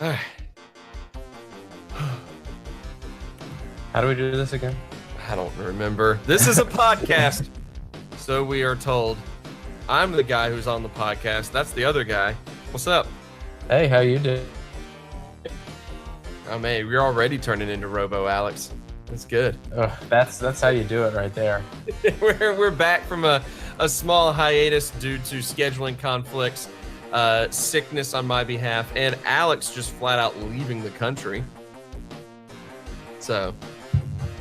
All How do we do this again? I don't remember. This is a podcast, so we are told. I'm the guy who's on the podcast. That's the other guy. What's up? Hey, how you doing? Oh man, you're already turning into Robo, Alex. That's good. That's how you do it right there. we're back from a small hiatus due to scheduling conflicts, sickness on my behalf, and Alex just flat out leaving the country. So,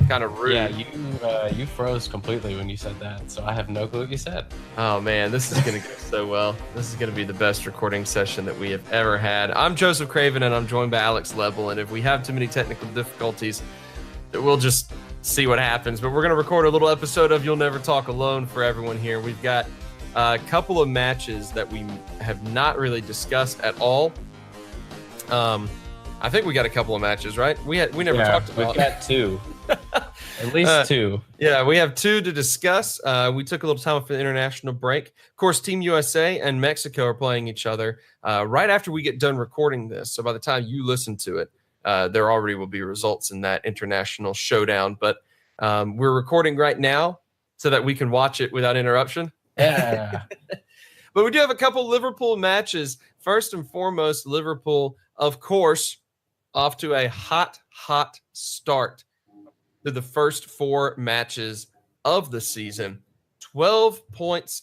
kind of rude. Yeah, you froze completely when you said that, so I have no clue what you said. Oh man, this is gonna go so well. This is gonna be the best recording session that we have ever had. I'm Joseph Craven, and I'm joined by Alex Lebel. And if we have too many technical difficulties, we'll just see what happens. But we're gonna record a little episode of You'll Never Talk Alone for everyone here. We've got a couple of matches that we have not really discussed at all. I think we got a couple of matches, right? We never talked about. We've got two. At least two. Yeah, we have two to discuss. We took a little time for the international break. Of course, Team USA and Mexico are playing each other right after we get done recording this. So by the time you listen to it, there already will be results in that international showdown. But we're recording right now so that we can watch it without interruption. Yeah. But we do have a couple Liverpool matches. First and foremost, Liverpool, of course, off to a hot start to the first four matches of the season. 12 points,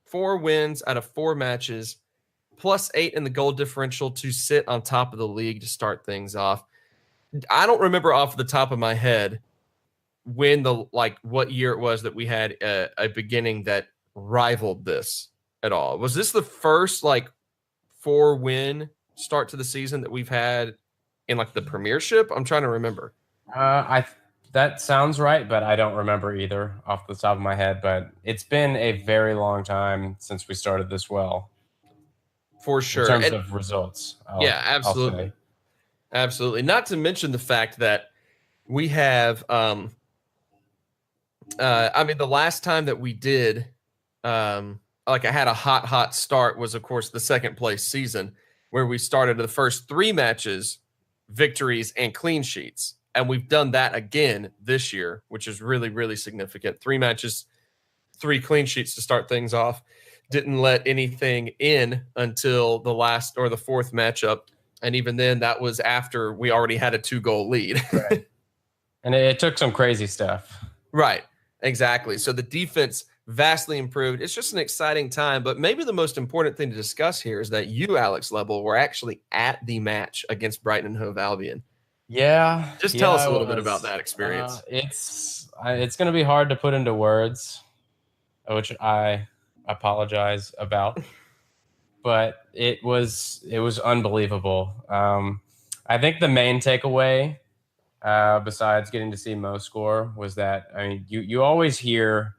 4 wins out of 4 matches, plus 8 in the goal differential to sit on top of the league to start things off. I don't remember off the top of my head when what year it was that we had a beginning that rivaled this at all. Was this the first 4-win start to the season that we've had in the Premiership? I'm trying to remember. That sounds right, but I don't remember either off the top of my head. But it's been a very long time since we started this well. For sure. In terms of results. Absolutely. Absolutely. Not to mention the fact that we have, the last time that we did, I had a hot start was, of course, the second place season where we started the first 3 matches, victories, and clean sheets. And we've done that again this year, which is really, really significant. 3 matches, 3 clean sheets to start things off. Didn't let anything in until the last or the 4th matchup. And even then, that was after we already had a 2-goal lead. Right. And it took some crazy stuff. Right. Exactly. So the defense vastly improved. It's just an exciting time. But maybe the most important thing to discuss here is that you, Alex Lebel, were actually at the match against Brighton and Hove Albion. Yeah. Just tell us a little bit about that experience. It's going to be hard to put into words, which I apologize about. But it was unbelievable. I think the main takeaway, besides getting to see Mo score, was that you always hear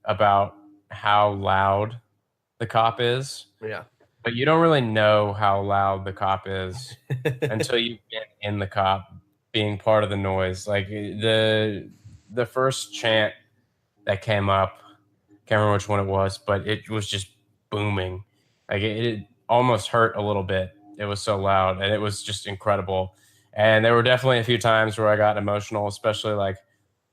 about how loud the Kop is. Yeah. But you don't really know how loud the Kop is until you get in the Kop, being part of the noise. Like the first chant that came up, can't remember which one it was, but it was just booming. Like it almost hurt a little bit. It was so loud, and it was just incredible. And there were definitely a few times where I got emotional, especially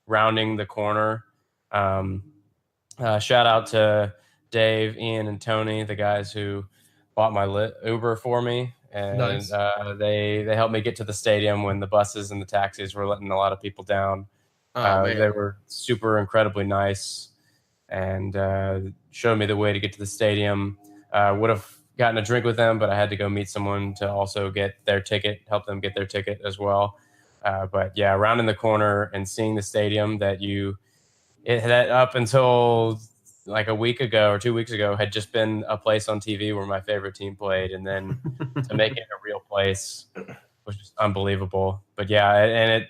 rounding the corner. Shout out to Dave, Ian, and Tony, the guys who bought my Uber for me, and Nice. They helped me get to the stadium when the buses and the taxis were letting a lot of people down. They were super incredibly nice and showed me the way to get to the stadium. Would have gotten a drink with them, but I had to go meet someone to also get their ticket, help them get their ticket as well. But yeah, rounding the corner and seeing the stadium that up until a week ago or 2 weeks ago had just been a place on TV where my favorite team played, and then to make it a real place was just unbelievable. But yeah, and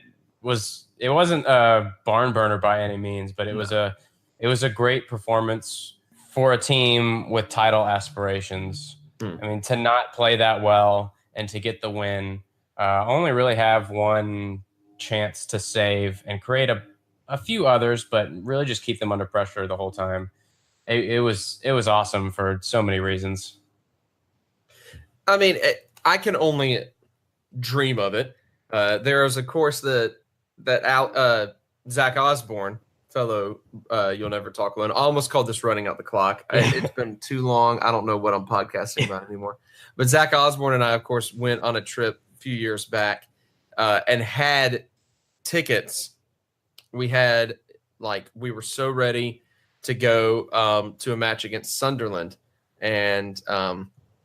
it wasn't a barn burner by any means, but it was a great performance for a team with title aspirations. To not play that well and to get the win, only really have one chance to save and create a few others, but really just keep them under pressure the whole time. It was awesome for so many reasons. I can only dream of it. There is, of course, Zach Osborne, fellow You'll Never Talk Alone. I almost called this running out the clock. It's been too long. I don't know what I'm podcasting about anymore. But Zach Osborne and I, of course, went on a trip a few years back and had tickets. We were so ready to go to a match against Sunderland, and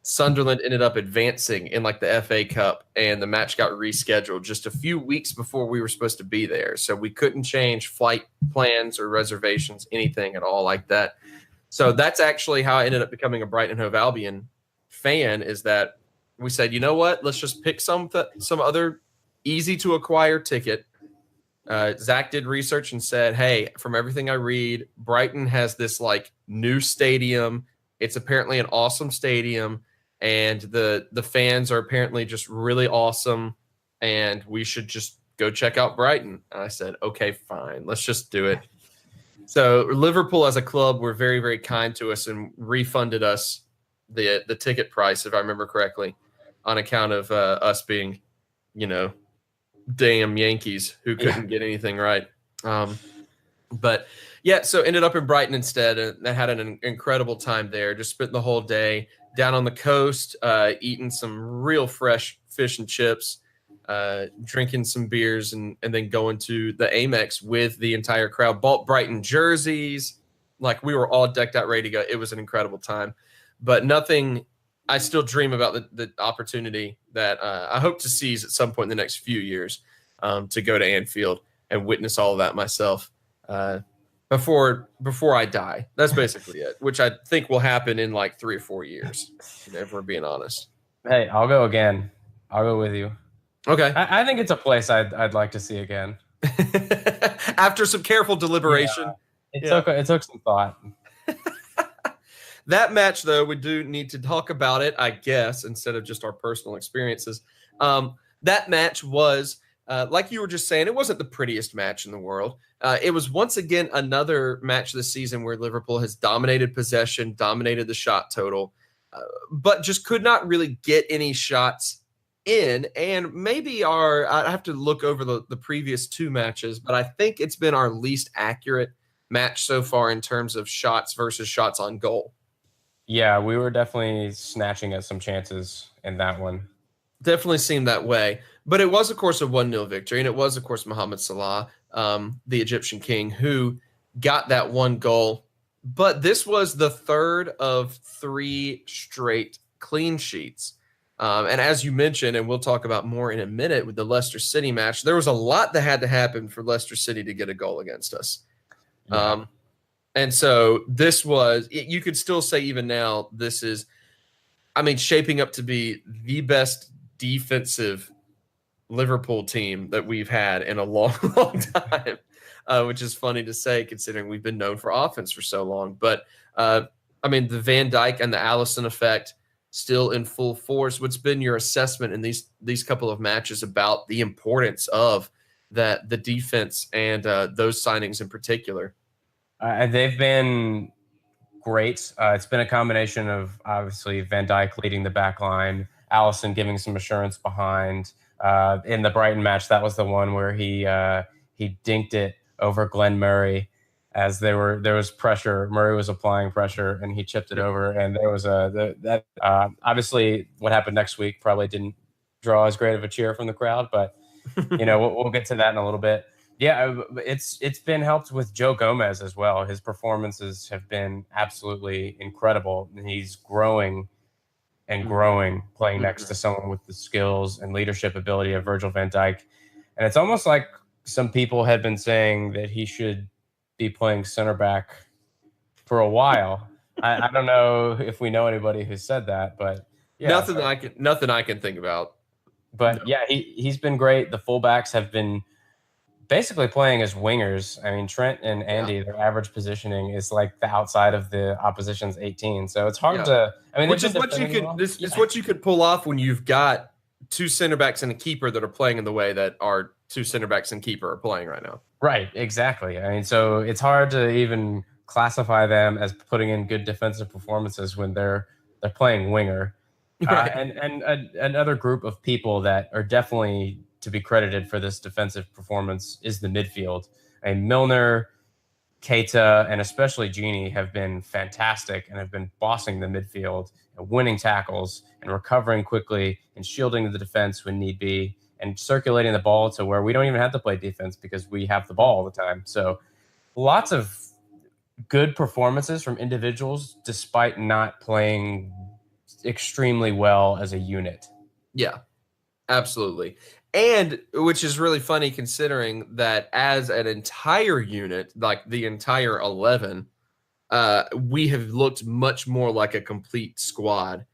Sunderland ended up advancing in like the FA Cup, and the match got rescheduled just a few weeks before we were supposed to be there. So we couldn't change flight plans or reservations, anything at all like that. So that's actually how I ended up becoming a Brighton and Hove Albion fan, is that we said, you know what, let's just pick some other easy to acquire ticket. Zach did research and said, hey, from everything I read, Brighton has this like new stadium. It's apparently an awesome stadium, and the fans are apparently just really awesome, and we should just go check out Brighton. And I said, okay, fine, let's just do it. So Liverpool as a club were very, very kind to us and refunded us the ticket price, if I remember correctly, on account of us being, damn Yankees who couldn't get anything right. But yeah, so ended up in Brighton instead, and I had an incredible time there. Just spent the whole day down on the coast, eating some real fresh fish and chips, drinking some beers, and then going to the Amex with the entire crowd. Bought Brighton jerseys. Like, we were all decked out, ready to go. It was an incredible time. But nothing, I still dream about the opportunity that I hope to seize at some point in the next few years, to go to Anfield and witness all of that myself before I die. That's basically it, which I think will happen in like 3 or 4 years, if we're being honest. Hey, I'll go again. I'll go with you. Okay. I think it's a place I'd like to see again. After some careful deliberation. Yeah, it took some thought. That match, though, we do need to talk about it, I guess, instead of just our personal experiences. That match was, like you were just saying, it wasn't the prettiest match in the world. It was once again another match this season where Liverpool has dominated possession, dominated the shot total, but just could not really get any shots in. And maybe I have to look over the previous 2 matches, but I think it's been our least accurate match so far in terms of shots versus shots on goal. Yeah, we were definitely snatching at some chances in that one. Definitely seemed that way. But it was, of course, a 1-0 victory, and it was, of course, Mohamed Salah, the Egyptian king, who got that 1 goal. But this was the 3rd of 3 straight clean sheets. And as you mentioned, and we'll talk about more in a minute with the Leicester City match, there was a lot that had to happen for Leicester City to get a goal against us. Yeah. And so this was, you could still say even now, this is, shaping up to be the best defensive Liverpool team that we've had in a long, long time, which is funny to say considering we've been known for offense for so long. But, the Van Dijk and the Alisson effect still in full force. What's been your assessment in these couple of matches about the importance of the defense and those signings in particular? They've been great. It's been a combination of obviously Van Dijk leading the back line, Alisson giving some assurance behind. In the Brighton match, that was the one where he dinked it over Glenn Murray as there was pressure. Murray was applying pressure, and he chipped it over. And there was obviously what happened next week probably didn't draw as great of a cheer from the crowd, but we'll get to that in a little bit. Yeah, it's been helped with Joe Gomez as well. His performances have been absolutely incredible. He's growing and growing, playing next to someone with the skills and leadership ability of Virgil van Dijk. And it's almost like some people had been saying that he should be playing center back for a while. I don't know if we know anybody who said that, but yeah, nothing I can think about. But no. Yeah, he's been great. The fullbacks have been basically playing as wingers. Trent and Andy, their average positioning is like the outside of the opposition's 18. So it's hard to. Which is what you could. It's what you could pull off when you've got 2 center backs and a keeper that are playing in the way that our 2 center backs and keeper are playing right now. Right. Exactly. So it's hard to even classify them as putting in good defensive performances when they're playing winger. Right. And another group of people that are definitely to be credited for this defensive performance is the midfield. And Milner, Keita, and especially Genie have been fantastic and have been bossing the midfield and winning tackles and recovering quickly and shielding the defense when need be and circulating the ball to where we don't even have to play defense because we have the ball all the time. So lots of good performances from individuals despite not playing extremely well as a unit. Yeah, absolutely. And which is really funny considering that as an entire unit, like the entire 11, we have looked much more like a complete squad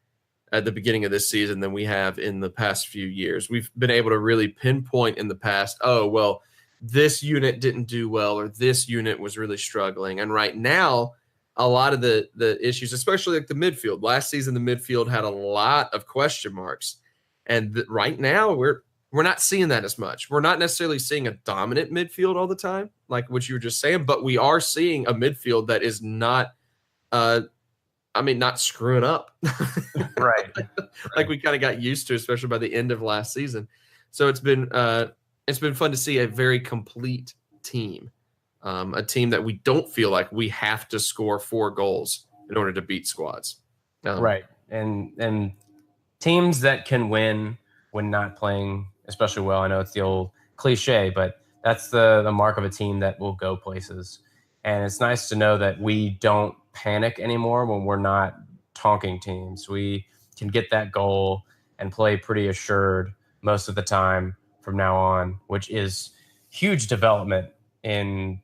at the beginning of this season than we have in the past few years. We've been able to really pinpoint in the past, oh, well, this unit didn't do well or this unit was really struggling. And right now, a lot of the issues, especially like the midfield. Last season, the midfield had a lot of question marks. And right now, we're not seeing that as much. We're not necessarily seeing a dominant midfield all the time, like what you were just saying, but we are seeing a midfield that is not not screwing up. Right. Like we kind of got used to, especially by the end of last season. So it's been fun to see a very complete team, a team that we don't feel like we have to score 4 goals in order to beat squads. Right. And teams that can win when not playing especially well. I know it's the old cliche, but that's the mark of a team that will go places. And it's nice to know that we don't panic anymore when we're not tonking teams. We can get that goal and play pretty assured most of the time from now on, which is huge development in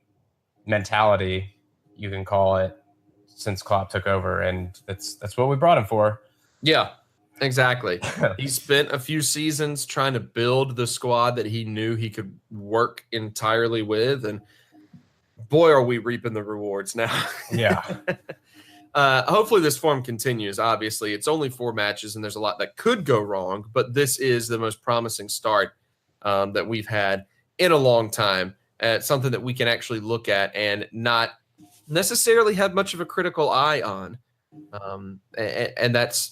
mentality, you can call it, since Klopp took over. And that's what we brought him for. Yeah, exactly. He spent a few seasons trying to build the squad that he knew he could work entirely with. And boy, are we reaping the rewards now. Yeah. Hopefully this form continues. Obviously, it's only 4 matches and there's a lot that could go wrong, but this is the most promising start that we've had in a long time. Something that we can actually look at and not necessarily have much of a critical eye on. And that's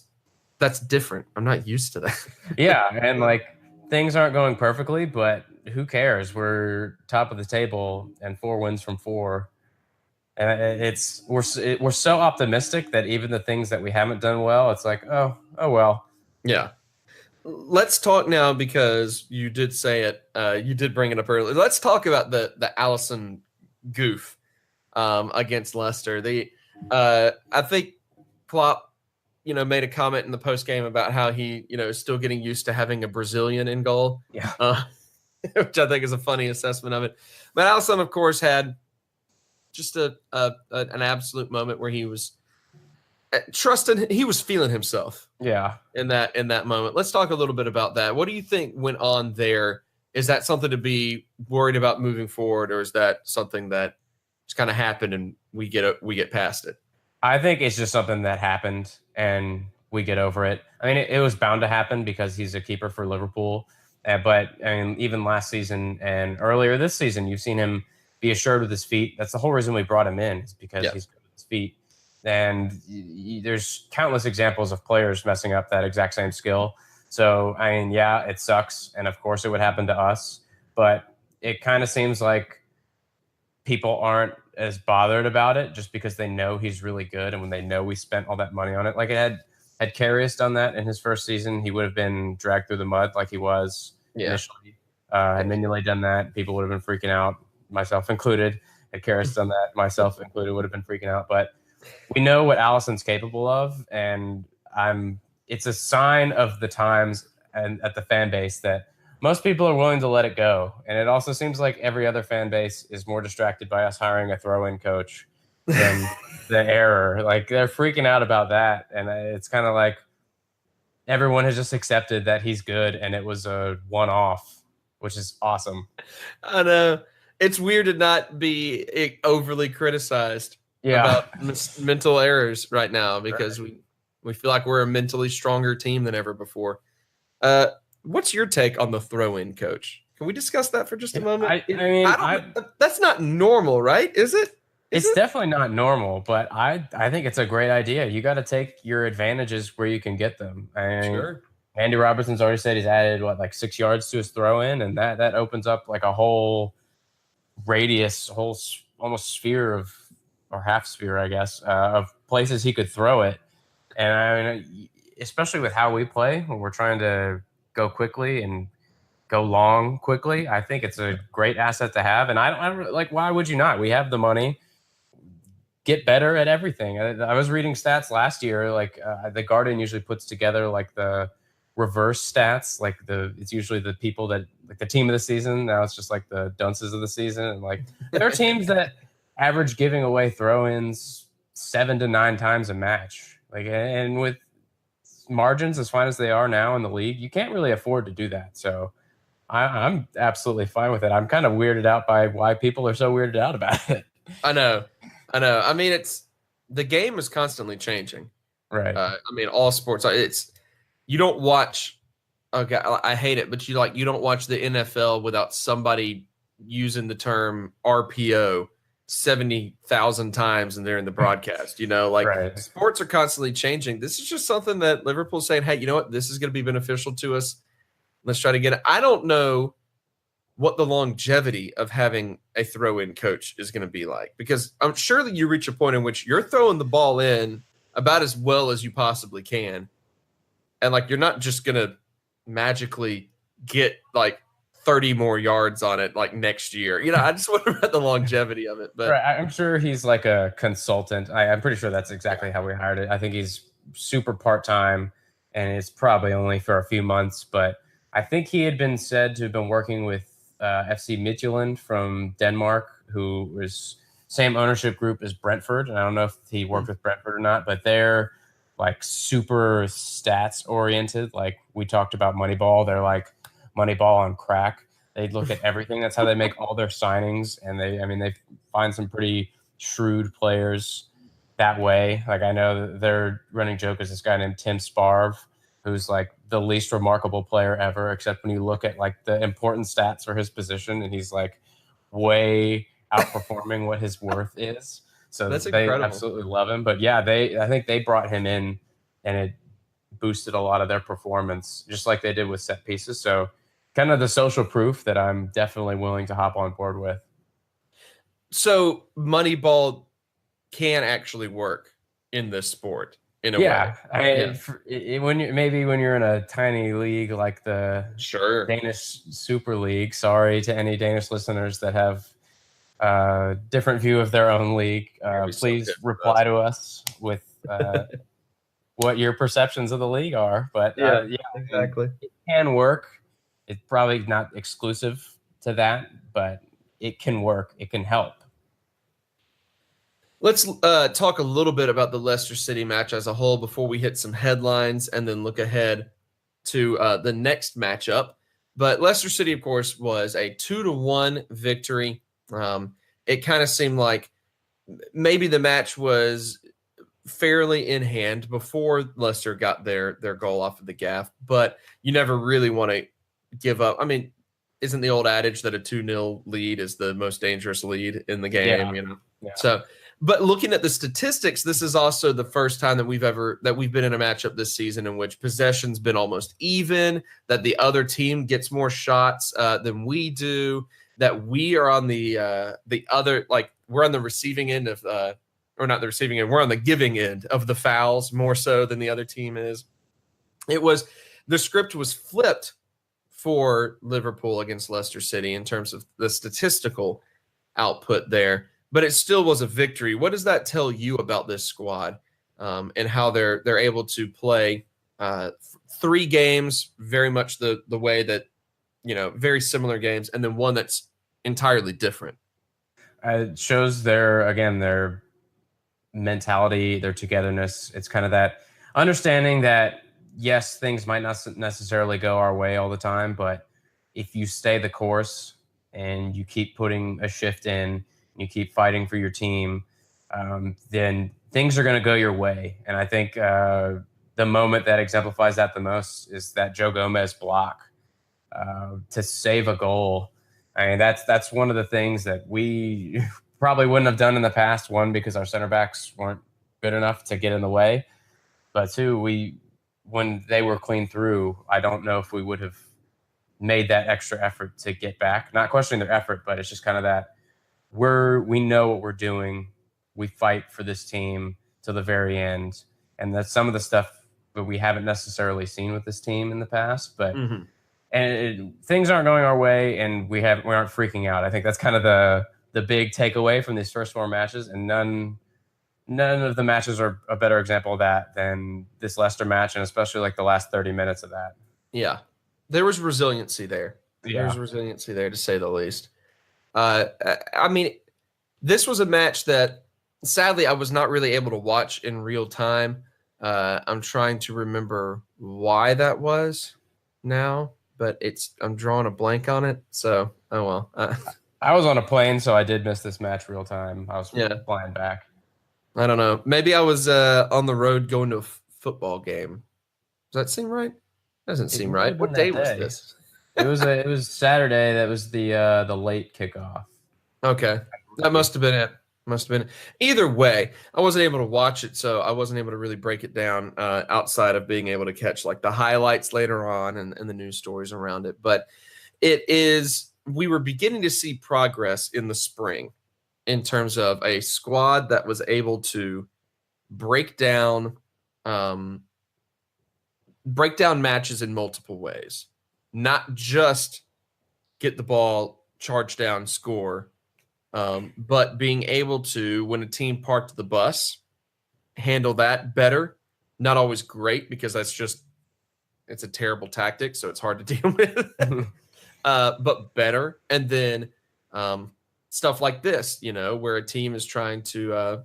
different. I'm not used to that. Yeah, and like things aren't going perfectly, but who cares? We're top of the table and 4 wins from 4. And we're so optimistic that even the things that we haven't done well, it's like, oh well. Yeah. Let's talk now because you did say it. You did bring it up earlier. Let's talk about the Allison goof against Leicester. I think Klopp, made a comment in the post game about how he, is still getting used to having a Brazilian in goal. Yeah. Which I think is a funny assessment of it. But Allison, of course, had just an absolute moment where he was trusting. He was feeling himself. Yeah. In that moment. Let's talk a little bit about that. What do you think went on there? Is that something to be worried about moving forward, or is that something that just kind of happened and we get past it? I think it's just something that happened and we get over it. I mean, it was bound to happen because he's a keeper for Liverpool. But I mean, even last season and earlier this season, you've seen him be assured with his feet. That's the whole reason we brought him in, is because he's good with his feet. And there's countless examples of players messing up that exact same skill. So, I mean, yeah, it sucks. And of course it would happen to us, but it kind of seems like people aren't as bothered about it just because they know he's really good. And when they know we spent all that money on it, like had Karius done that in his first season, he would have been dragged through the mud like he was initially. Had Mignolet done that, people would have been freaking out, myself included. Had Karius done that, myself included, would have been freaking out. But we know what Allison's capable of, and it's a sign of the times and at the fan base that most people are willing to let it go. And it also seems like every other fan base is more distracted by us hiring a throw-in coach than the error. Like, they're freaking out about that. And it's kind of like everyone has just accepted that he's good and it was a one-off, which is awesome. I know. It's weird to not be overly criticized about mental errors right now because we feel like we're a mentally stronger team than ever before. What's your take on the throw-in coach? Can we discuss that for just a moment? I mean, that's not normal, right? Is it? It's definitely not normal, but I think it's a great idea. You got to take your advantages where you can get them. Sure. Andy Robertson's already said he's added like 6 yards to his throw in, and that opens up like a whole radius, whole almost sphere of, or half sphere, I guess, of places he could throw it. And I mean, especially with how we play, when we're trying to go quickly and go long quickly, I think it's a great asset to have. And I don't like, why would you not? We have the money. Get better at everything. I was reading stats last year. Like the Guardian usually puts together like the reverse stats. Like it's usually the people that like the team of the season. Now it's just like the dunces of the season. And like there are teams that average giving away throw-ins 7 to 9 times a match. Like, and with margins as fine as they are now in the league, you can't really afford to do that. So I'm absolutely fine with it. I'm kind of weirded out by why people are so weirded out about it. I know. I mean, the game is constantly changing. Right. I mean, all sports. You don't watch. Okay, I hate it, but you don't watch the NFL without somebody using the term RPO 70,000 times and they're in the broadcast. Right. Sports are constantly changing. This is just something that Liverpool's saying, hey, you know what? This is going to be beneficial to us. Let's try to get it. I don't know what the longevity of having a throw-in coach is going to be like, because I'm sure that you reach a point in which you're throwing the ball in about as well as you possibly can. And like, you're not just going to magically get like 30 more yards on it like next year. I just wonder about the longevity of it. But right. I'm sure he's like a consultant. I'm pretty sure that's exactly how we hired it. I think he's super part-time and it's probably only for a few months, but I think he had been said to have been working with FC Midtjylland from Denmark, who was same ownership group as Brentford. And I don't know if he worked with Brentford or not, but they're like super stats oriented. Like we talked about Moneyball. They're like Moneyball on crack. They look at everything. That's how they make all their signings. And they find some pretty shrewd players that way. Like I know their running joke is this guy named Tim Sparv, who's like the least remarkable player ever, except when you look at like the important stats for his position, and he's like way outperforming what his worth is. So that's they incredible. Absolutely love him. But yeah, I think they brought him in and it boosted a lot of their performance, just like they did with set pieces. So kind of the social proof that I'm definitely willing to hop on board with. So Moneyball can actually work in this sport. In a way. When you're in a tiny league like the Danish Super League. Sorry to any Danish listeners that have a different view of their own league. Please reply to us with what your perceptions of the league are. But exactly, it can work. It's probably not exclusive to that, but it can work. It can help. Let's talk a little bit about the Leicester City match as a whole before we hit some headlines and then look ahead to the next matchup. But Leicester City, of course, was a 2-1 victory. It kind of seemed like maybe the match was fairly in hand before Leicester got their goal off of the gaff, but you never really want to give up. I mean, isn't the old adage that a 2-0 lead is the most dangerous lead in the game? Yeah. So. But looking at the statistics, this is also the first time that we've been in a matchup this season in which possession's been almost even, that the other team gets more shots than we do, that we are on the other, like we're on the receiving end of, or not the receiving end, we're on the giving end of the fouls more so than the other team is. The script was flipped for Liverpool against Leicester City in terms of the statistical output there. But it still was a victory. What does that tell you about this squad and how they're able to play 3 games very much the way that, very similar games, and then one that's entirely different? It shows their mentality, their togetherness. It's kind of that understanding that, yes, things might not necessarily go our way all the time, but if you stay the course and you keep putting a shift in, you keep fighting for your team, then things are going to go your way. And I think the moment that exemplifies that the most is that Joe Gomez block to save a goal. I mean, that's one of the things that we probably wouldn't have done in the past. One, because our center backs weren't good enough to get in the way. But two, when they were clean through, I don't know if we would have made that extra effort to get back. Not questioning their effort, but it's just kind of that we know what we're doing. We fight for this team to the very end. And that's some of the stuff that we haven't necessarily seen with this team in the past. But things aren't going our way, and we aren't freaking out. I think that's kind of the big takeaway from these first 4 matches, and none of the matches are a better example of that than this Leicester match, and especially like the last 30 minutes of that. Yeah, there was resiliency there. Yeah. There was resiliency there, to say the least. I mean, this was a match that sadly I was not really able to watch in real time. I'm trying to remember why that was now, but I'm drawing a blank on it. So, oh well. I was on a plane, so I did miss this match real time. I was flying back. I don't know. Maybe I was on the road going to a football game. Does that seem right? Doesn't seem right. What day was this? It was Saturday. That was the late kickoff. Okay, that must have been it. Must have been. Either way, I wasn't able to watch it, so I wasn't able to really break it down outside of being able to catch like the highlights later on and the news stories around it. But we were beginning to see progress in the spring in terms of a squad that was able to break down matches in multiple ways, not just get the ball, charge down, score, but being able to, when a team parked the bus, handle that better. Not always great, because it's a terrible tactic, so it's hard to deal with, but better. And then stuff like this, where a team is trying to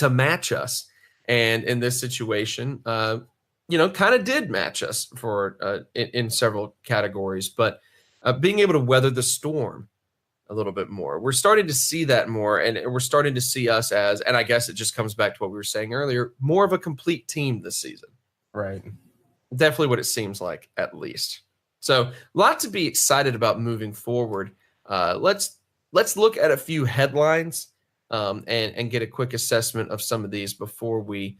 match us. And in this situation, kind of did match us for in several categories, but being able to weather the storm a little bit more. We're starting to see that more, and we're starting to see us as, and I guess it just comes back to what we were saying earlier, more of a complete team this season. Right. Definitely what it seems like, at least. So, a lot to be excited about moving forward. Let's look at a few headlines and get a quick assessment of some of these before we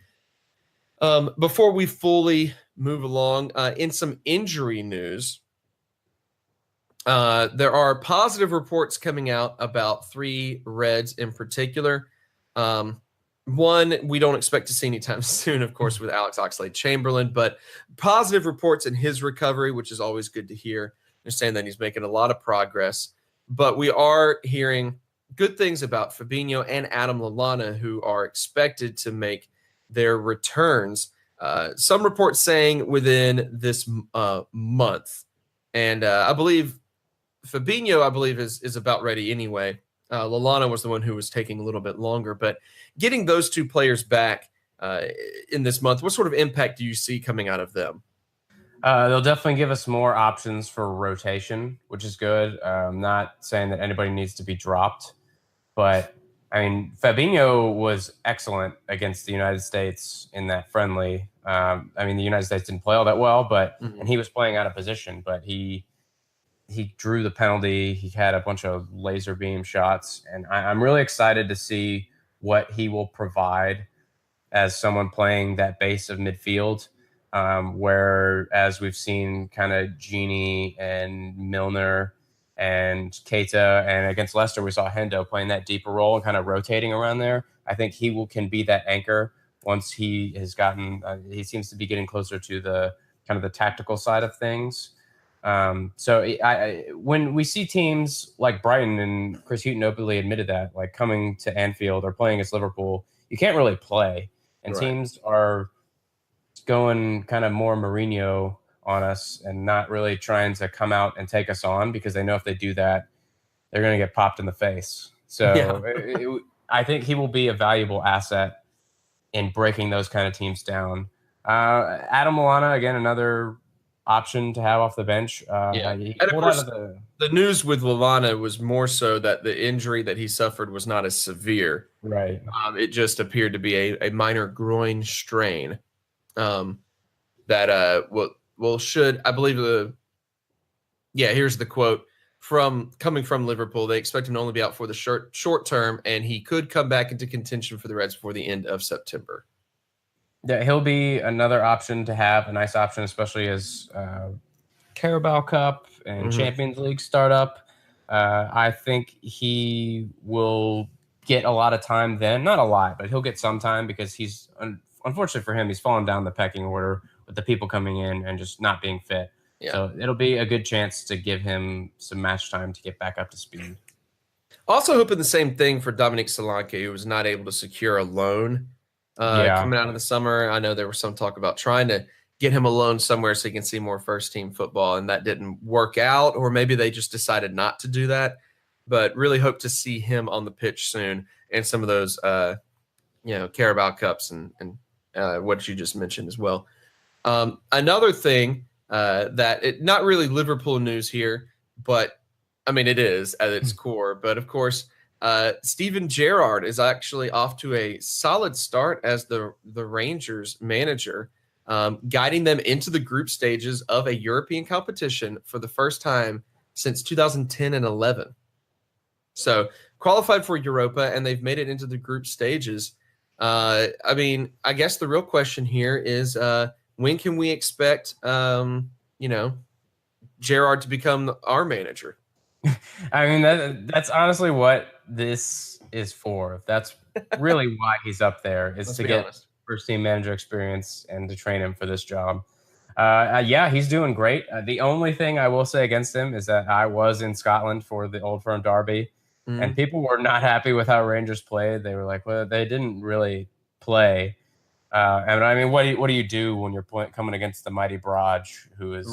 fully move along. In some injury news, there are positive reports coming out about 3 Reds in particular. One we don't expect to see anytime soon, of course, with Alex Oxlade-Chamberlain, but positive reports in his recovery, which is always good to hear. They're saying that he's making a lot of progress. But we are hearing good things about Fabinho and Adam Lallana, who are expected to make their returns. Some reports saying within this month. And I believe Fabinho, is about ready anyway. Lallana was the one who was taking a little bit longer. But getting those 2 players back in this month, what sort of impact do you see coming out of them? They'll definitely give us more options for rotation, which is good. I'm not saying that anybody needs to be dropped, but I mean, Fabinho was excellent against the United States in that friendly. I mean, the United States didn't play all that well, and he was playing out of position, but he drew the penalty. He had a bunch of laser beam shots, and I'm really excited to see what he will provide as someone playing that base of midfield. Whereas we've seen kind of Gini and Milner and Keita, and against Leicester, we saw Hendo playing that deeper role and kind of rotating around there. I think he can be that anchor once he has gotten, he seems to be getting closer to the kind of the tactical side of things. So when we see teams like Brighton, and Chris Hughton openly admitted that, like coming to Anfield or playing against Liverpool, you can't really play. And teams are going kind of more Mourinho on us and not really trying to come out and take us on, because they know if they do that, they're going to get popped in the face. So I think he will be a valuable asset in breaking those kind of teams down. Adam Lallana, again, another option to have off the bench. And of course, the news with Lallana was more so that the injury that he suffered was not as severe. Right. It just appeared to be a minor groin strain that should, I believe, here's the quote. coming from Liverpool. They expect him to only be out for the short term, and he could come back into contention for the Reds before the end of September. Yeah, he'll be another option to have, a nice option, especially as Carabao Cup and Champions League start up. I think he will get a lot of time then. Not a lot, but he'll get some time because he's, unfortunately for him, he's fallen down the pecking order with the people coming in and just not being fit. Yeah. So it'll be a good chance to give him some match time to get back up to speed. Also hoping the same thing for Dominic Solanke, who was not able to secure a loan coming out of the summer. I know there was some talk about trying to get him a loan somewhere so he can see more first-team football, and that didn't work out, or maybe they just decided not to do that. But really hope to see him on the pitch soon and some of those, Carabao Cups and what you just mentioned as well. Another thing not really Liverpool news here, but I mean, it is at its core. But of course, Steven Gerrard is actually off to a solid start as the Rangers manager, guiding them into the group stages of a European competition for the first time since 2010 and 11. So qualified for Europa, and they've made it into the group stages. I mean, I guess the real question here is when can we expect, Gerrard to become our manager? I mean, that's honestly what this is for. That's really why he's up there, is to get first-team manager experience and to train him for this job. He's doing great. The only thing I will say against him is that I was in Scotland for the Old Firm Derby, and people were not happy with how Rangers played. They were like, well, they didn't really play. And I mean, what do you do when you're coming against the mighty Braj, who is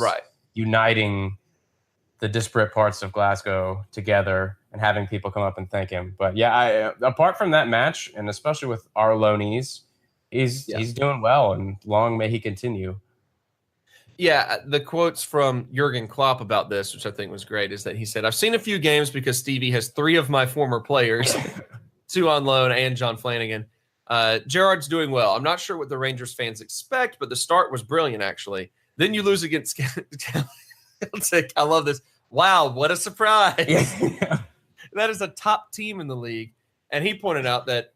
uniting the disparate parts of Glasgow together and having people come up and thank him? But apart from that match, and especially with our loanees, he's doing well, and long may he continue. Yeah, the quotes from Jurgen Klopp about this, which I think was great, is that he said, "I've seen a few games because Stevie has 3 of my former players, 2 on loan, and John Flanagan. Gerrard's doing well. I'm not sure what the Rangers fans expect, but the start was brilliant, actually. Then you lose against Celtic." I love this. Wow, what a surprise. Yeah. That is a top team in the league. And he pointed out that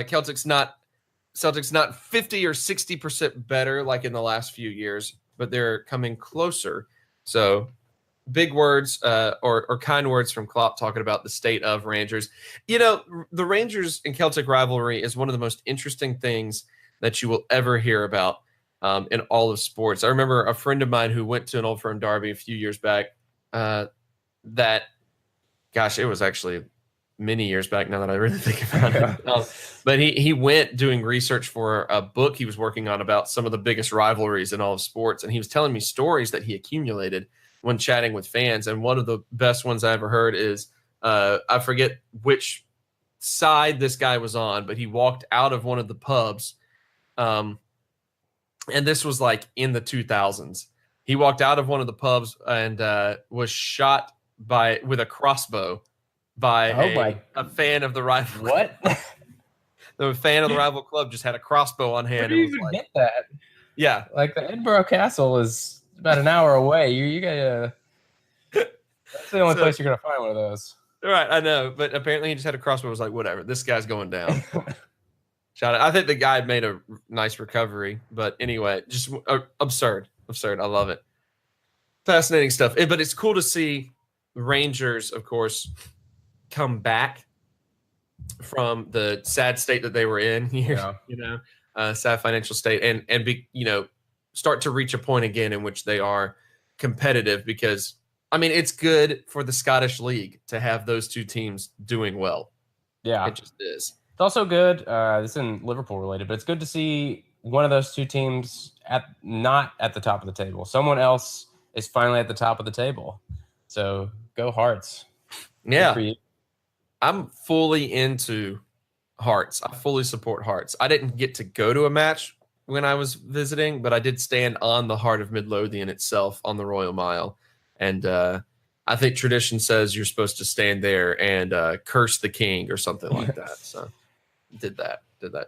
Celtic's not 50 or 60% better like in the last few years, but they're coming closer. So big words or kind words from Klopp talking about the state of Rangers. The Rangers and Celtic rivalry is one of the most interesting things that you will ever hear about in all of sports. I remember a friend of mine who went to an Old Firm Derby a few years back it was actually many years back now that I really think about it. But he went doing research for a book he was working on about some of the biggest rivalries in all of sports. And he was telling me stories that he accumulated when chatting with fans. And one of the best ones I ever heard is, I forget which side this guy was on, but he walked out of one of the pubs. And this was like in the 2000s. He walked out of one of the pubs and was shot with a crossbow by a fan of the rival. What? The fan of the rival club just had a crossbow on hand. Where do you even get that? Yeah. Like the Edinburgh Castle is about an hour away. You gotta. That's the only place you're gonna find one of those. Right, I know, but apparently he just had a crossbow. Was like, whatever, this guy's going down. Shout out. I think the guy made a nice recovery, but anyway, just absurd. I love it. Fascinating stuff. But it's cool to see Rangers, of course, come back from the sad state that they were in here, sad financial state, and be, start to reach a point again in which they are competitive, because I mean, it's good for the Scottish League to have those two teams doing well. Yeah, it just is. It's also good. This isn't Liverpool related, but it's good to see one of those two teams not at the top of the table. Someone else is finally at the top of the table. So go Hearts. Yeah. I'm fully into Hearts. I fully support Hearts. I didn't get to go to a match when I was visiting, but I did stand on the heart of Midlothian itself on the Royal Mile. And I think tradition says you're supposed to stand there and curse the king or something like that. So did that.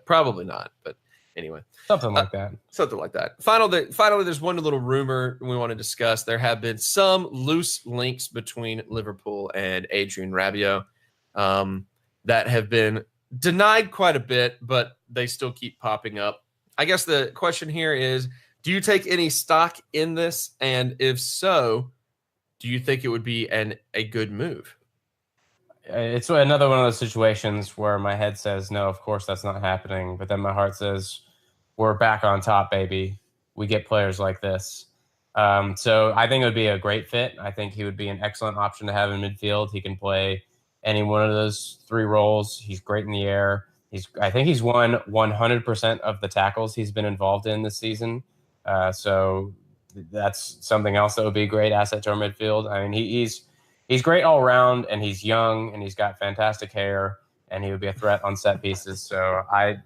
Probably not, but Anyway, something like that. Something like that. Finally, there's one little rumor we want to discuss. There have been some loose links between Liverpool and Adrian Rabiot that have been denied quite a bit, but they still keep popping up. I guess the question here is, do you take any stock in this? And if so, do you think it would be a good move? It's another one of those situations where my head says, no, of course that's not happening. But then my heart says, we're back on top, baby. We get players like this. So I think it would be a great fit. I think he would be an excellent option to have in midfield. He can play any one of those three roles. He's great in the air. I think he's won 100% of the tackles he's been involved in this season. So that's something else that would be a great asset to our midfield. I mean, he's great all around, and he's young, and he's got fantastic hair, and he would be a threat on set pieces. So I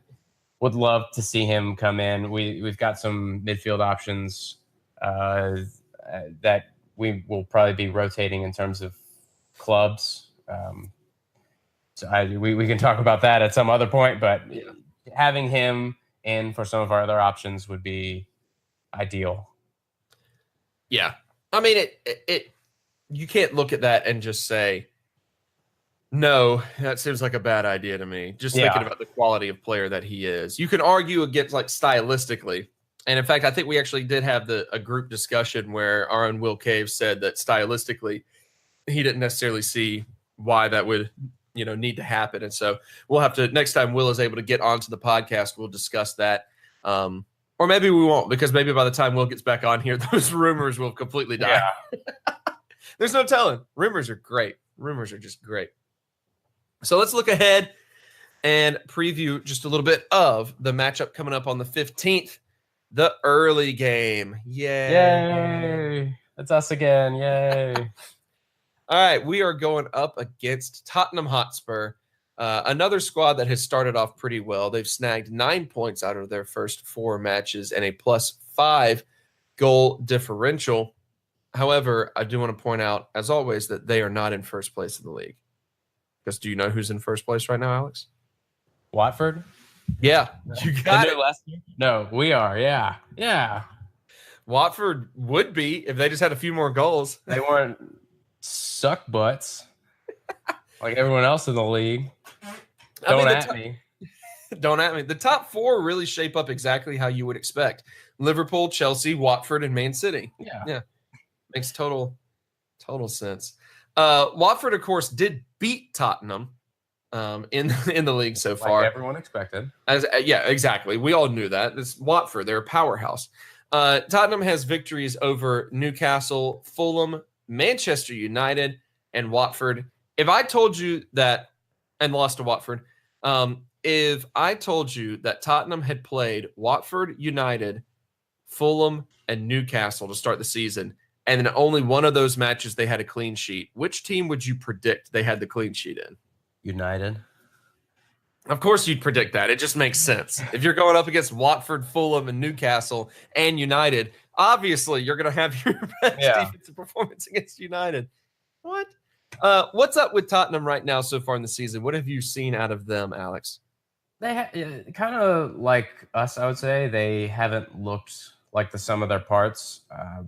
would love to see him come in. We've got some midfield options that we will probably be rotating in terms of clubs. So we can talk about that at some other point, but having him in for some of our other options would be ideal. Yeah. I mean, you can't look at that and just say, no, that seems like a bad idea to me. Just thinking about the quality of player that he is. You can argue against, like, stylistically. And in fact, I think we actually did have a group discussion where our own Will Cave said that stylistically he didn't necessarily see why that would, need to happen. And so we'll have to, next time Will is able to get onto the podcast, we'll discuss that. Or maybe we won't, because maybe by the time Will gets back on here, those rumors will completely die. Yeah. There's no telling. Rumors are great. Rumors are just great. So let's look ahead and preview just a little bit of the matchup coming up on the 15th, the early game. Yay. That's us again. Yay. All right, we are going up against Tottenham Hotspur, another squad that has started off pretty well. They've snagged 9 points out of their first 4 matches and a +5 goal differential. However, I do want to point out, as always, that they are not in first place in the league. Because do you know who's in first place right now, Alex? Watford? Yeah, you got it. No, we are. Yeah. Yeah. Watford would be if they just had a few more goals. They weren't suck butts like everyone else in the league. Don't at me. Don't at me. The top 4 really shape up exactly how you would expect. Liverpool, Chelsea, Watford, and Man City. Yeah. Makes total sense. Watford, of course, did beat Tottenham in the league so far. Like everyone expected. Yeah, exactly. We all knew that. This Watford, they're a powerhouse. Tottenham has victories over Newcastle, Fulham, Manchester United, and Watford. If I told you that, and lost to Watford, if I told you that Tottenham had played Watford, United, Fulham, and Newcastle to start the season, and in only one of those matches they had a clean sheet, which team would you predict they had the clean sheet in? United. Of course you'd predict that. It just makes sense. If you're going up against Watford, Fulham, and Newcastle, and United, obviously you're going to have your best defensive performance against United. What? What's up with Tottenham right now so far in the season? What have you seen out of them, Alex? They kind of like us, I would say. They haven't looked like the sum of their parts,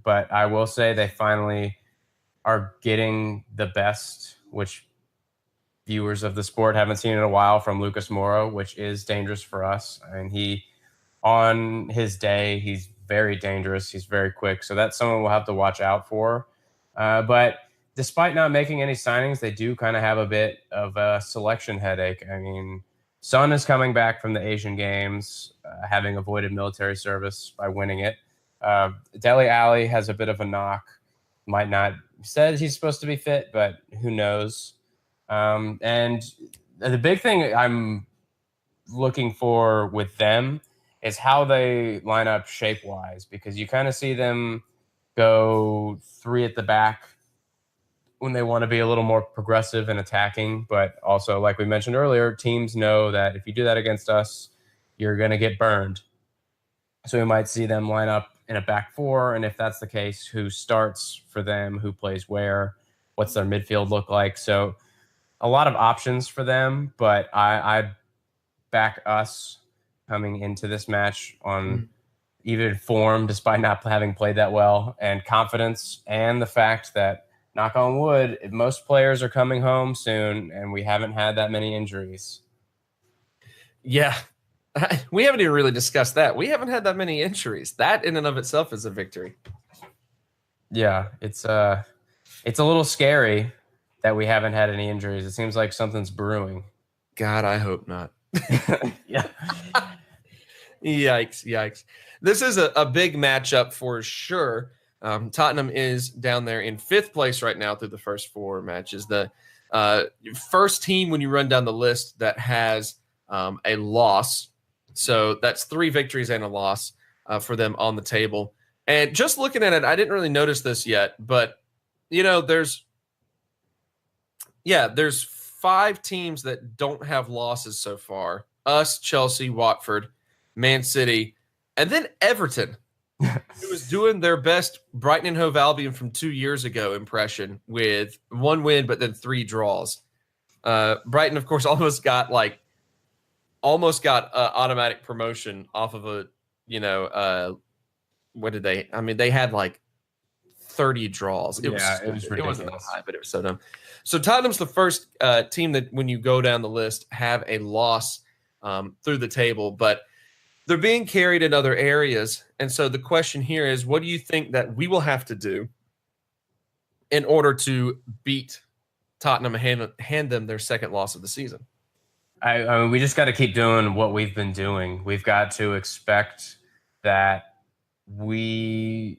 but I will say they finally are getting the best, which viewers of the sport haven't seen in a while, from Lucas Moura, which is dangerous for us. And on his day, he's very dangerous. He's very quick. So that's someone we'll have to watch out for. But despite not making any signings, they do kind of have a bit of a selection headache. I mean, Son is coming back from the Asian Games, having avoided military service by winning it. Dele Alli has a bit of a knock. Might not said he's supposed to be fit, but who knows? And the big thing I'm looking for with them is how they line up shape-wise, because you kind of see them go 3 at the back when they want to be a little more progressive and attacking. But also, like we mentioned earlier, teams know that if you do that against us, you're going to get burned. So we might see them line up in a back 4, and if that's the case, who starts for them, who plays where, what's their midfield look like. So a lot of options for them, but I back us coming into this match on even form, despite not having played that well, and confidence, and the fact that, knock on wood, most players are coming home soon, and we haven't had that many injuries. Yeah. We haven't even really discussed that. We haven't had that many injuries. That in and of itself is a victory. Yeah, it's a little scary that we haven't had any injuries. It seems like something's brewing. God, I hope not. Yeah. Yikes. This is a big matchup for sure. Tottenham is down there in 5th place right now through the first 4 matches. The first team when you run down the list that has a loss. So that's 3 victories and a loss for them on the table. And just looking at it, I didn't really notice this yet, but there's 5 teams that don't have losses so far. Us, Chelsea, Watford, Man City, and then Everton, who was doing their best Brighton and Hove Albion from 2 years ago impression with 1 win, but then 3 draws. Brighton, of course, almost got automatic promotion off of what did they? I mean, they had 30 draws. It was ridiculous. It wasn't that high, but it was so dumb. So Tottenham's the first team that, when you go down the list, have a loss through the table, but they're being carried in other areas. And so the question here is, what do you think that we will have to do in order to beat Tottenham and hand them their 2nd loss of the season? I mean, we just got to keep doing what we've been doing. We've got to expect that I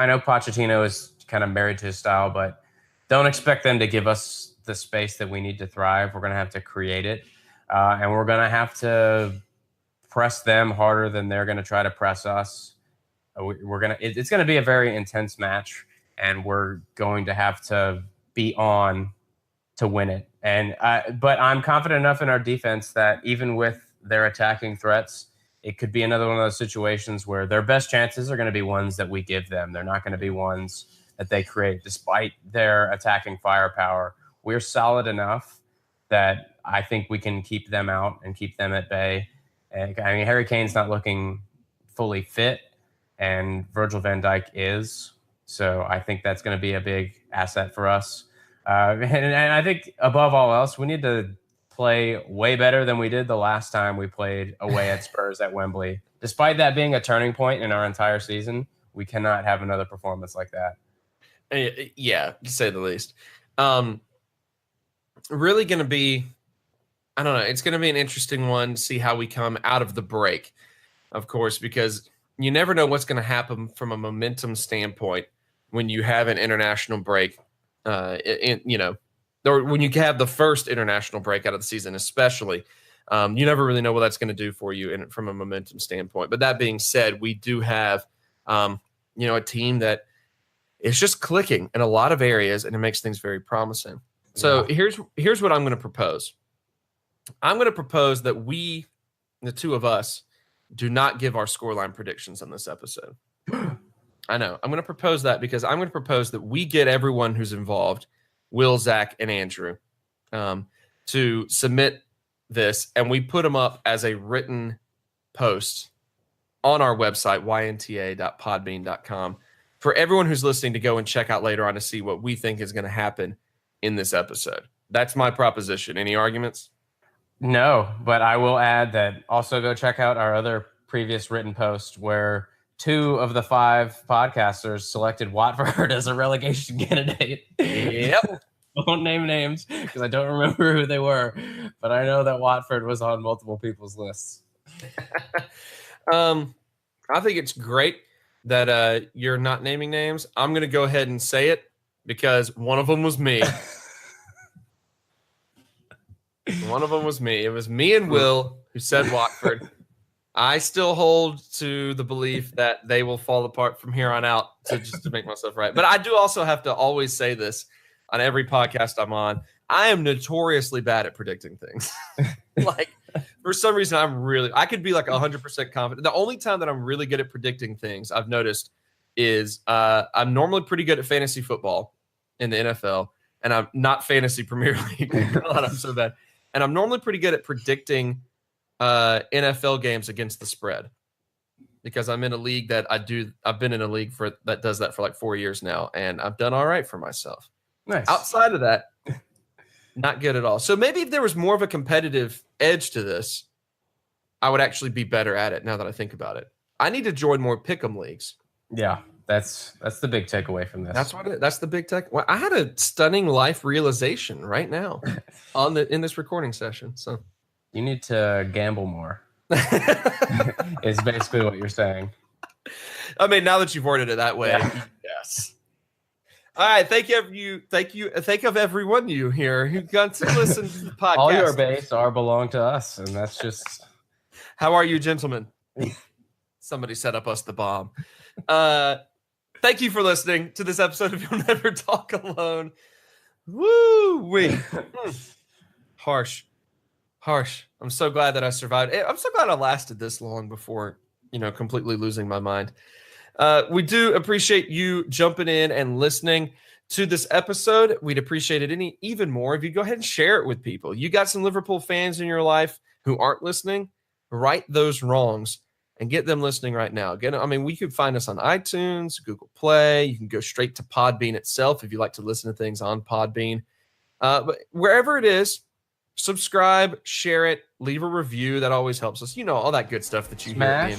know Pochettino is kind of married to his style, but don't expect them to give us the space that we need to thrive. We're going to have to create it. And we're going to have to press them harder than they're going to try to press us. It's going to be a very intense match, and we're going to have to be on to win it. But I'm confident enough in our defense that even with their attacking threats, it could be another one of those situations where their best chances are going to be ones that we give them. They're not going to be ones that they create. Despite their attacking firepower, we're solid enough that I think we can keep them out and keep them at bay. And I mean, Harry Kane's not looking fully fit, and Virgil van Dijk is. So I think that's going to be a big asset for us. And I think above all else, we need to play way better than we did the last time we played away at Spurs at Wembley. Despite that being a turning point in our entire season, we cannot have another performance like that. Yeah, to say the least. Really going to be, I don't know, it's going to be an interesting one to see how we come out of the break, of course, because you never know what's going to happen from a momentum standpoint when you have an international break, or when you have the first international break out of the season, especially. You never really know what that's going to do for you from a momentum standpoint. But that being said, we do have, a team that is just clicking in a lot of areas, and it makes things very promising. So here's what I'm going to propose. I'm going to propose that we, the two of us, do not give our scoreline predictions on this episode. I know. I'm going to propose that because I'm going to propose that we get everyone who's involved, Will, Zach, and Andrew, to submit this, and we put them up as a written post on our website, ynta.podbean.com, for everyone who's listening to go and check out later on to see what we think is going to happen in this episode. That's my proposition. Any arguments? No, but I will add that also go check out our other previous written post where 2 of the 5 podcasters selected Watford as a relegation candidate. Yep. I won't name names because I don't remember who they were, but I know that Watford was on multiple people's lists. I think it's great that you're not naming names. I'm going to go ahead and say it because one of them was me. One of them was me. It was me and Will who said Watford. I still hold to the belief that they will fall apart from here on out just to make myself right. But I do also have to always say this on every podcast I'm on. I am notoriously bad at predicting things. For some reason, I could be 100% confident. The only time that I'm really good at predicting things I've noticed is I'm normally pretty good at fantasy football in the NFL, and I'm not fantasy Premier League. God, I'm so bad. And I'm normally pretty good at predicting NFL games against the spread, because I'm in a league that I've been in a league that does that for like 4 years now, and I've done all right for myself. Nice. Outside of that, not good at all. So maybe if there was more of a competitive edge to this, I would actually be better at it now that I think about it. I need to join more pick'em leagues. Yeah, that's the big takeaway from this. That's the big tech. Well, I had a stunning life realization right now in this recording session. So you need to gamble more. Is basically what you're saying. I mean, now that you've worded it that way, yes. All right, thank of everyone you here who got to listen to the podcast. All your base belong to us, and that's just. How are you, gentlemen? Somebody set up us the bomb. Thank you for listening to this episode of You'll Never Talk Alone. Woo-wee. Harsh. I'm so glad that I survived. I'm so glad I lasted this long before, completely losing my mind. We do appreciate you jumping in and listening to this episode. We'd appreciate it even more if you go ahead and share it with people. You got some Liverpool fans in your life who aren't listening. Right those wrongs and get them listening right now. Again, I mean, we could find us on iTunes, Google Play. You can go straight to Podbean itself if you like to listen to things on Podbean. But wherever it is, subscribe, share it, leave a review. That always helps us. All that good stuff that you hear.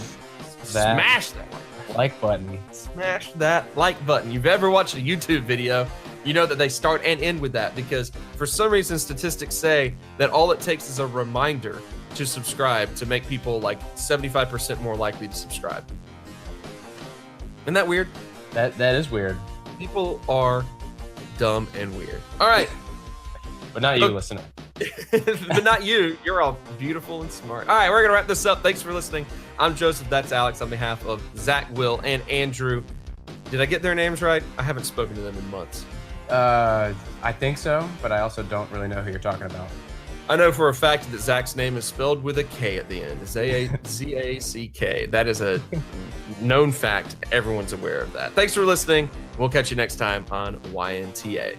Smash that like button. Smash that like button. You've ever watched a YouTube video, you know that they start and end with that, because for some reason statistics say that all it takes is a reminder to subscribe to make people like 75% more likely to subscribe. Isn't that weird? That is weird. People are dumb and weird. All right. But not you, listener. But not you. You're all beautiful and smart. All right, we're going to wrap this up. Thanks for listening. I'm Joseph. That's Alex on behalf of Zach, Will, and Andrew. Did I get their names right? I haven't spoken to them in months. I think so, but I also don't really know who you're talking about. I know for a fact that Zach's name is spelled with a K at the end. Z-A-C-K. That is a known fact. Everyone's aware of that. Thanks for listening. We'll catch you next time on YNTA.